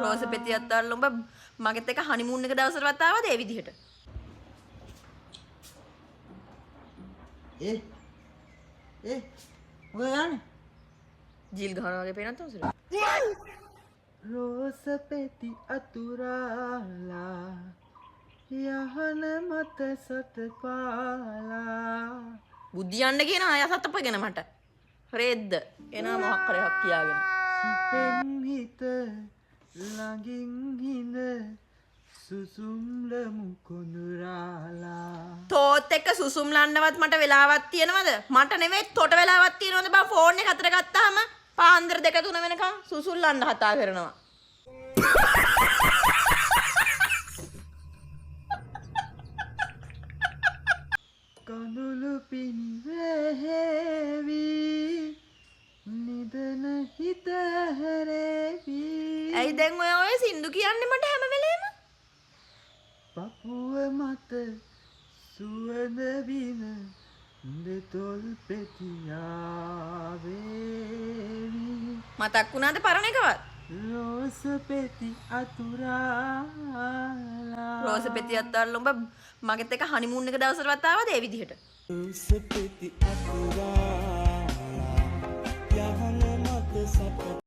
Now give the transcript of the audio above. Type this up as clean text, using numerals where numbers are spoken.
රෝස පෙතියත් දාලා උඹ මගෙත් එක හනිමූන් එක දවසටවත් ආවද ඒ විදිහට? මොකද යන්නේ? ජීල් ගහනවා වගේ පේනත් උසර. රෝස පෙති අතුරාලා යහන මත සතපාලා බුද්ධියන්න කියන අය සතපගෙන මට. රෙද්ද එනවා මොකක් කරේ හක් කියාගෙන. සුපෙන් හිත ළඟින් හිඳ සුසුම්ලමු කොඳුරාලා තෝත් එක්ක සුසුම් ලන්නවත් මට වෙලාවක් තියෙනවද? මට නෙවෙයි තොට වෙලාවක් තියෙනවද බං ෆෝන් එක අතට ගත්තාම පාන්දර 2 3 වෙනකන් සුසුම් ලන්න කතා කරනවා. කඳුළු පිනිවේවි නිදන හිත හැරේවි ඇයි දැන් ඔය සින්දු කියන්නේ මට හැම වෙලේම? පපුව මත සුවඳ වින දෙතොල් පෙතියාවේවි මතක් වුණාද පරණ එකවත්? රෝස පෙති අතුරාලා රෝස පෙතියත් දාලා උඹ මගෙත් එක හනිමූන් එක දවසටවත් ආවද ඒ විදිහට? රෝස පෙති අතුරාලා යහන මත සත